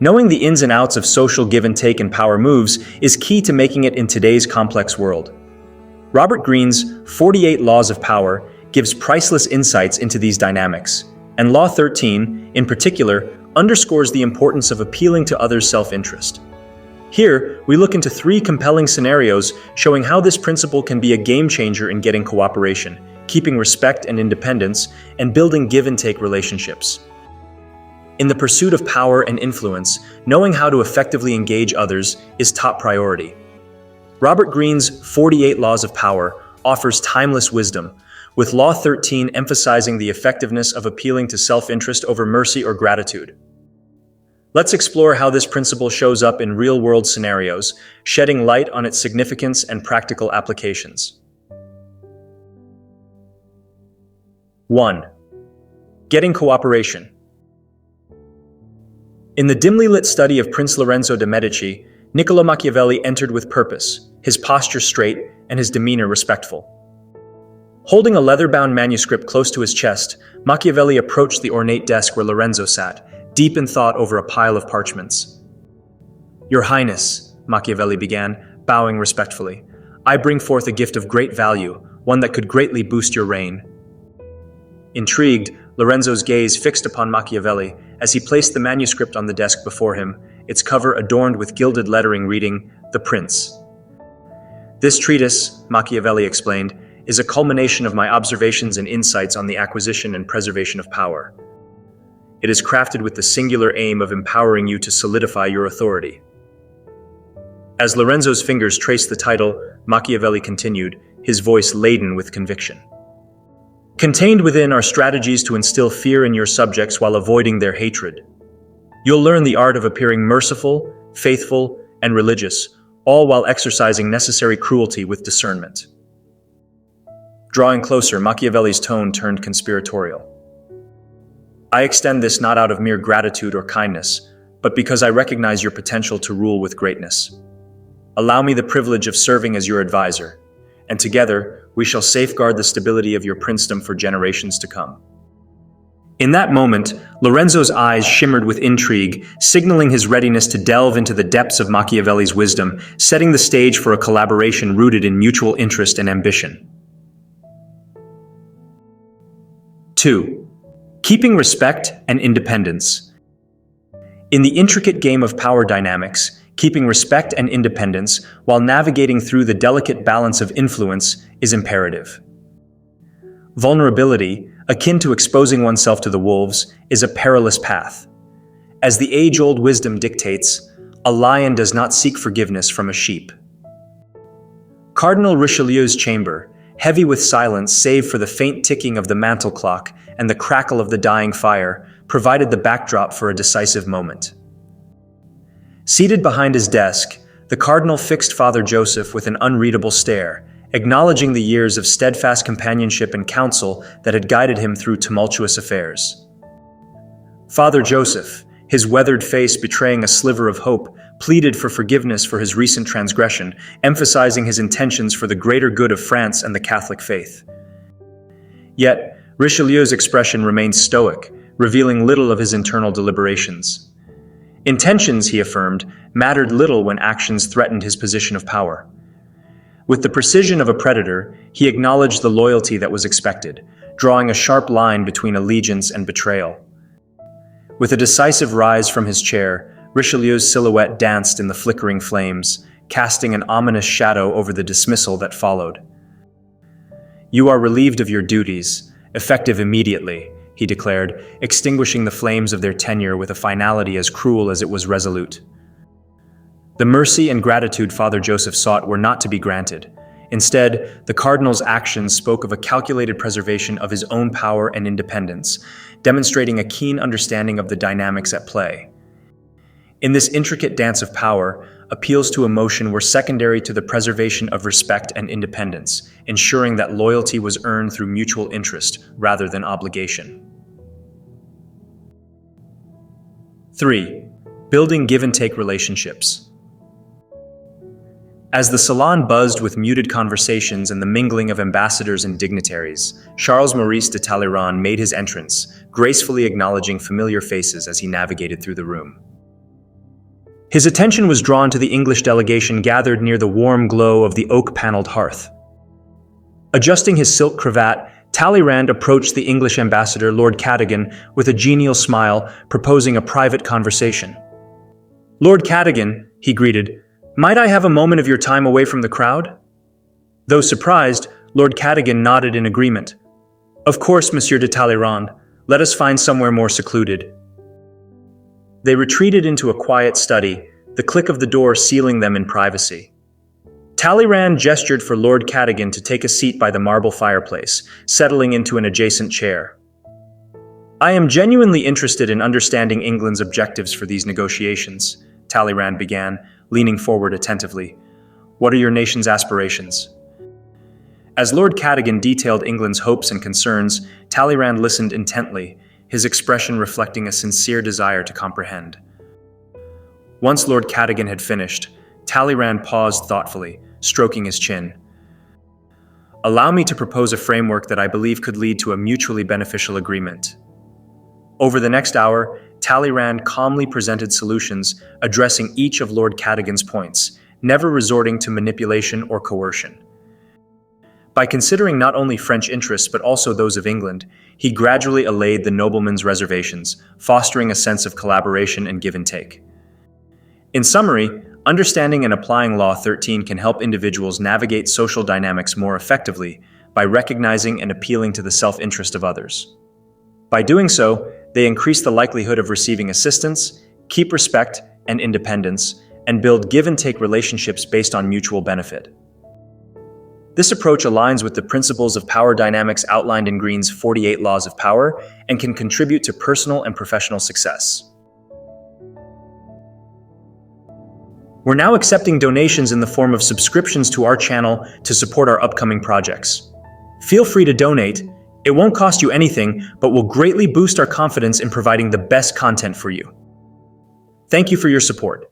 Knowing the ins and outs of social give and take and power moves is key to making it in today's complex world. Robert Greene's 48 Laws of Power gives priceless insights into these dynamics, and Law 13, in particular, underscores the importance of appealing to others' self-interest. Here, we look into 3 compelling scenarios showing how this principle can be a game changer in getting cooperation, keeping respect and independence, and building give-and-take relationships. In the pursuit of power and influence, knowing how to effectively engage others is top priority. Robert Greene's 48 Laws of Power offers timeless wisdom, with Law 13 emphasizing the effectiveness of appealing to self-interest over mercy or gratitude. Let's explore how this principle shows up in real-world scenarios, shedding light on its significance and practical applications. 1. Getting cooperation. In the dimly lit study of Prince Lorenzo de' Medici, Niccolò Machiavelli entered with purpose, his posture straight and his demeanor respectful. Holding a leather-bound manuscript close to his chest, Machiavelli approached the ornate desk where Lorenzo sat, deep in thought over a pile of parchments. "Your Highness," Machiavelli began, bowing respectfully, "I bring forth a gift of great value, one that could greatly boost your reign." Intrigued, Lorenzo's gaze fixed upon Machiavelli as he placed the manuscript on the desk before him, its cover adorned with gilded lettering reading, "The Prince." "This treatise," Machiavelli explained, "is a culmination of my observations and insights on the acquisition and preservation of power. It is crafted with the singular aim of empowering you to solidify your authority." As Lorenzo's fingers traced the title, Machiavelli continued, his voice laden with conviction. "Contained within are strategies to instill fear in your subjects while avoiding their hatred. You'll learn the art of appearing merciful, faithful, and religious, all while exercising necessary cruelty with discernment." Drawing closer, Machiavelli's tone turned conspiratorial. "I extend this not out of mere gratitude or kindness, but because I recognize your potential to rule with greatness. Allow me the privilege of serving as your advisor, and together we shall safeguard the stability of your princedom for generations to come." In that moment, Lorenzo's eyes shimmered with intrigue, signaling his readiness to delve into the depths of Machiavelli's wisdom, setting the stage for a collaboration rooted in mutual interest and ambition. 2. Keeping respect and independence. In the intricate game of power dynamics, keeping respect and independence while navigating through the delicate balance of influence is imperative. Vulnerability, akin to exposing oneself to the wolves, is a perilous path. As the age-old wisdom dictates, a lion does not seek forgiveness from a sheep. Cardinal Richelieu's chamber, heavy with silence save for the faint ticking of the mantel clock and the crackle of the dying fire, provided the backdrop for a decisive moment. Seated behind his desk, the cardinal fixed Father Joseph with an unreadable stare, acknowledging the years of steadfast companionship and counsel that had guided him through tumultuous affairs. Father Joseph, his weathered face betraying a sliver of hope, pleaded for forgiveness for his recent transgression, emphasizing his intentions for the greater good of France and the Catholic faith. Yet, Richelieu's expression remained stoic, revealing little of his internal deliberations. Intentions, he affirmed, mattered little when actions threatened his position of power. With the precision of a predator, he acknowledged the loyalty that was expected, drawing a sharp line between allegiance and betrayal. With a decisive rise from his chair, Richelieu's silhouette danced in the flickering flames, casting an ominous shadow over the dismissal that followed. "You are relieved of your duties, effective immediately," he declared, extinguishing the flames of their tenure with a finality as cruel as it was resolute. The mercy and gratitude Father Joseph sought were not to be granted. Instead, the cardinal's actions spoke of a calculated preservation of his own power and independence, demonstrating a keen understanding of the dynamics at play. In this intricate dance of power, appeals to emotion were secondary to the preservation of respect and independence, ensuring that loyalty was earned through mutual interest rather than obligation. 3. Building give-and-take relationships. As the salon buzzed with muted conversations and the mingling of ambassadors and dignitaries, Charles Maurice de Talleyrand made his entrance, gracefully acknowledging familiar faces as he navigated through the room. His attention was drawn to the English delegation gathered near the warm glow of the oak-paneled hearth. Adjusting his silk cravat, Talleyrand approached the English ambassador, Lord Cadogan, with a genial smile, proposing a private conversation. "Lord Cadogan," he greeted, "might I have a moment of your time away from the crowd?" Though surprised, Lord Cadogan nodded in agreement. "Of course, Monsieur de Talleyrand. Let us find somewhere more secluded." They retreated into a quiet study, the click of the door sealing them in privacy. Talleyrand gestured for Lord Cadogan to take a seat by the marble fireplace, settling into an adjacent chair. "I am genuinely interested in understanding England's objectives for these negotiations," Talleyrand began, leaning forward attentively. "What are your nation's aspirations?" As Lord Cadogan detailed England's hopes and concerns, Talleyrand listened intently, his expression reflecting a sincere desire to comprehend. Once Lord Cadogan had finished, Talleyrand paused thoughtfully, stroking his chin. "Allow me to propose a framework that I believe could lead to a mutually beneficial agreement." Over the next hour, Talleyrand calmly presented solutions addressing each of Lord Cadogan's points, never resorting to manipulation or coercion. By considering not only French interests but also those of England, he gradually allayed the nobleman's reservations, fostering a sense of collaboration and give and take. In summary, understanding and applying Law 13 can help individuals navigate social dynamics more effectively by recognizing and appealing to the self-interest of others. By doing so, they increase the likelihood of receiving assistance, keep respect and independence, and build give-and-take relationships based on mutual benefit. This approach aligns with the principles of power dynamics outlined in Greene's 48 Laws of Power and can contribute to personal and professional success. We're now accepting donations in the form of subscriptions to our channel to support our upcoming projects. Feel free to donate. It won't cost you anything, but will greatly boost our confidence in providing the best content for you. Thank you for your support.